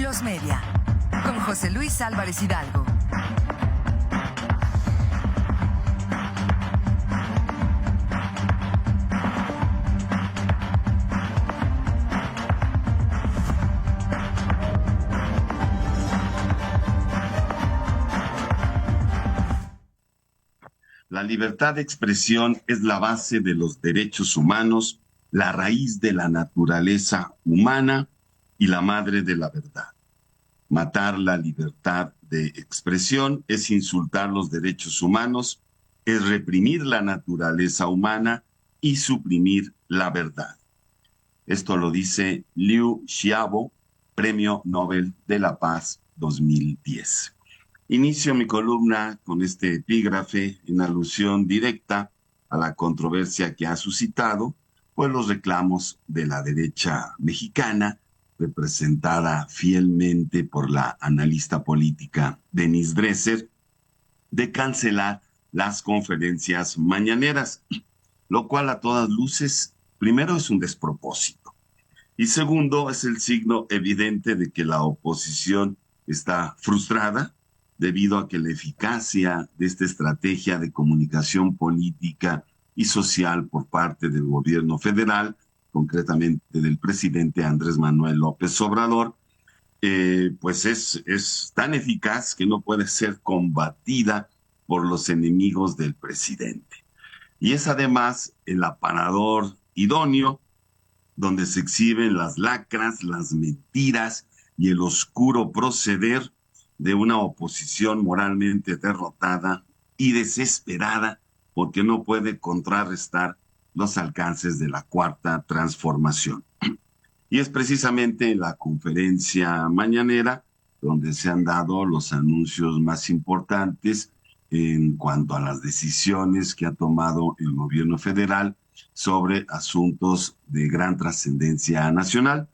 Los Media, con José Luis Álvarez Hidalgo. La libertad de expresión es la base de los derechos humanos, la raíz de la naturaleza humana y la madre de la verdad. Matar la libertad de expresión es insultar los derechos humanos, es reprimir la naturaleza humana y suprimir la verdad. Esto lo dice Liu Xiaobo, Premio Nobel de la Paz 2010. Inicio mi columna con este epígrafe en alusión directa a la controversia que ha suscitado, pues los reclamos de la derecha mexicana, representada fielmente por la analista política Denise Dresser, de cancelar las conferencias mañaneras, lo cual a todas luces, primero es un despropósito, y segundo es el signo evidente de que la oposición está frustrada, debido a que la eficacia de esta estrategia de comunicación política y social por parte del gobierno federal, concretamente del presidente Andrés Manuel López Obrador, pues es tan eficaz que no puede ser combatida por los enemigos del presidente. Y es además el aparador idóneo donde se exhiben las lacras, las mentiras y el oscuro proceder de una oposición moralmente derrotada y desesperada porque no puede contrarrestar los alcances de la Cuarta Transformación. Y es precisamente en la conferencia mañanera donde se han dado los anuncios más importantes en cuanto a las decisiones que ha tomado el gobierno federal sobre asuntos de gran trascendencia nacional.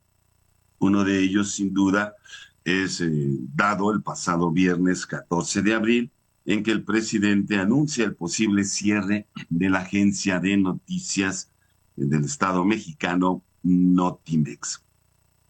Uno de ellos, sin duda, es dado el pasado viernes 14 de abril, en que el presidente anuncia el posible cierre de la agencia de noticias del Estado mexicano, Notimex.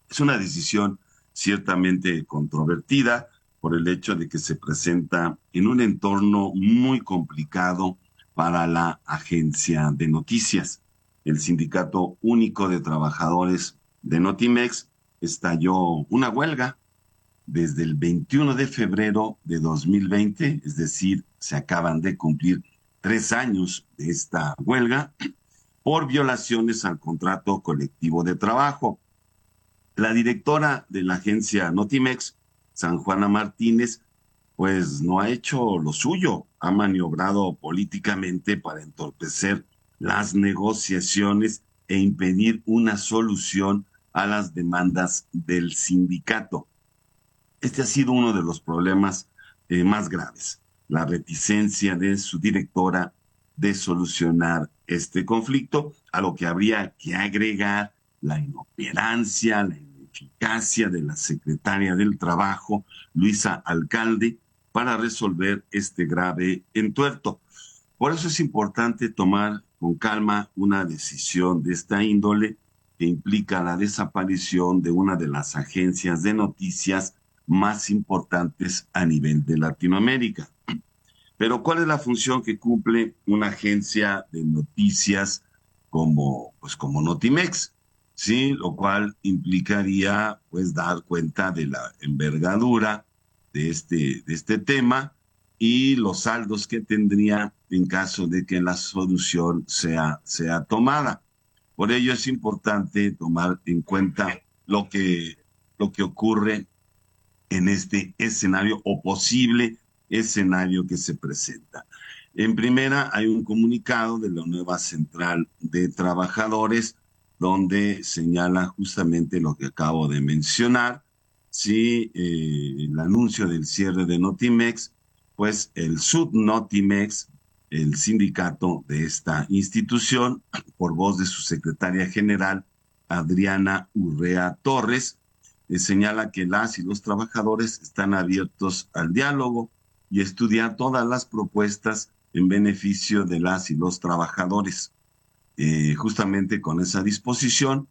Es una decisión ciertamente controvertida por el hecho de que se presenta en un entorno muy complicado para la agencia de noticias. El Sindicato Único de Trabajadores de Notimex estalló una huelga desde el 21 de febrero de 2020, es decir, se acaban de cumplir 3 años de esta huelga, por violaciones al contrato colectivo de trabajo. La directora de la agencia Notimex, San Juana Martínez, pues no ha hecho lo suyo, ha maniobrado políticamente para entorpecer las negociaciones e impedir una solución a las demandas del sindicato. Este ha sido uno de los problemas más graves, la reticencia de su directora de solucionar este conflicto, a lo que habría que agregar la inoperancia, la ineficacia de la secretaria del Trabajo, Luisa Alcalde, para resolver este grave entuerto. Por eso es importante tomar con calma una decisión de esta índole que implica la desaparición de una de las agencias de noticias más importantes a nivel de Latinoamérica. Pero ¿cuál es la función que cumple una agencia de noticias como Notimex? Sí, lo cual implicaría pues dar cuenta de la envergadura de este tema y los saldos que tendría en caso de que la solución sea tomada. Por ello es importante tomar en cuenta lo que ocurre en este escenario o posible escenario que se presenta. En primera, hay un comunicado de la nueva Central de Trabajadores donde señala justamente lo que acabo de mencionar. Sí, el anuncio del cierre de Notimex, pues el Subnotimex, el sindicato de esta institución, por voz de su secretaria general, Adriana Urrea Torres, señala que las y los trabajadores están abiertos al diálogo y estudiar todas las propuestas en beneficio de las y los trabajadores. Justamente con esa disposición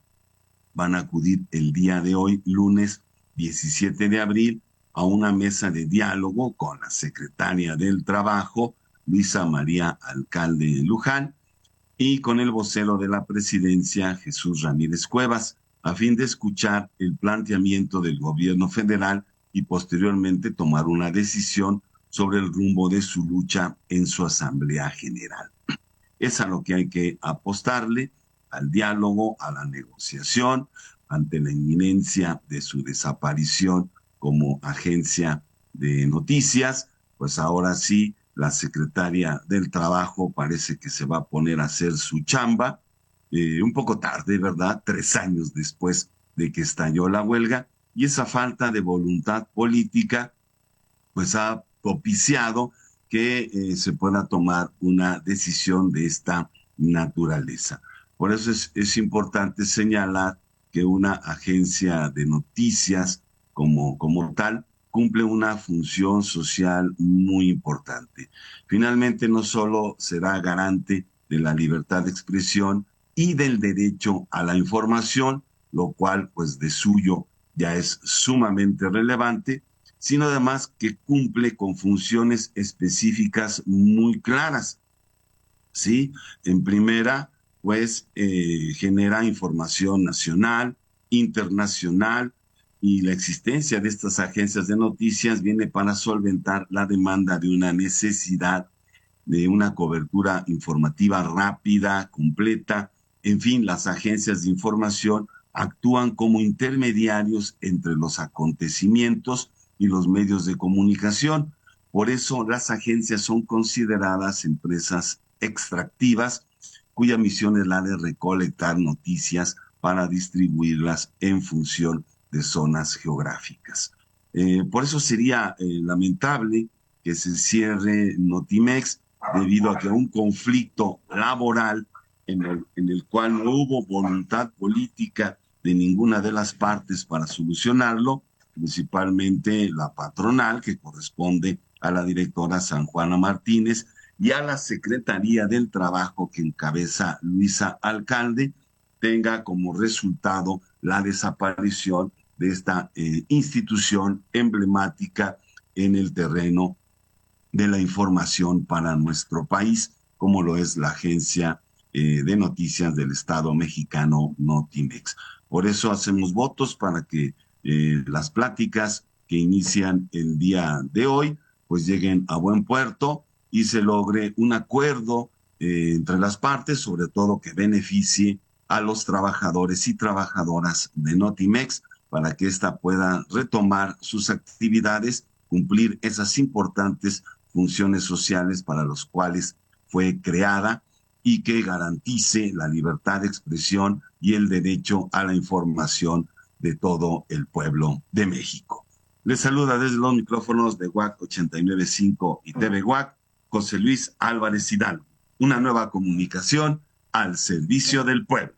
van a acudir el día de hoy, lunes 17 de abril a una mesa de diálogo con la secretaria del Trabajo, Luisa María Alcalde Luján, y con el vocero de la presidencia, Jesús Ramírez Cuevas, a fin de escuchar el planteamiento del gobierno federal y posteriormente tomar una decisión sobre el rumbo de su lucha en su Asamblea General. Es a lo que hay que apostarle, al diálogo, a la negociación, ante la inminencia de su desaparición como agencia de noticias. Pues ahora sí, la secretaria del Trabajo parece que se va a poner a hacer su chamba, un poco tarde, ¿verdad? 3 años después de que estalló la huelga, y esa falta de voluntad política pues ha propiciado que se pueda tomar una decisión de esta naturaleza. Por eso es importante señalar que una agencia de noticias como tal cumple una función social muy importante. Finalmente, no solo será garante de la libertad de expresión y del derecho a la información, lo cual pues de suyo ya es sumamente relevante, sino además que cumple con funciones específicas muy claras, ¿sí? En primera, pues genera información nacional, internacional, y la existencia de estas agencias de noticias viene para solventar la demanda de una necesidad de una cobertura informativa rápida, completa. En fin, las agencias de información actúan como intermediarios entre los acontecimientos y los medios de comunicación. Por eso las agencias son consideradas empresas extractivas cuya misión es la de recolectar noticias para distribuirlas en función de zonas geográficas. Por eso sería lamentable que se cierre Notimex debido a que un conflicto laboral en el cual no hubo voluntad política de ninguna de las partes para solucionarlo, principalmente la patronal, que corresponde a la directora San Juana Martínez, y a la Secretaría del Trabajo que encabeza Luisa Alcalde, tenga como resultado la desaparición de esta institución emblemática en el terreno de la información para nuestro país, como lo es la agencia de noticias del Estado mexicano Notimex. Por eso hacemos votos para que las pláticas que inician el día de hoy pues lleguen a buen puerto y se logre un acuerdo entre las partes, sobre todo que beneficie a los trabajadores y trabajadoras de Notimex para que ésta pueda retomar sus actividades, cumplir esas importantes funciones sociales para los cuales fue creada y que garantice la libertad de expresión y el derecho a la información de todo el pueblo de México. Les saluda desde los micrófonos de WAC 89.5 y TV WAC, José Luis Álvarez Hidalgo. Una nueva comunicación al servicio del pueblo.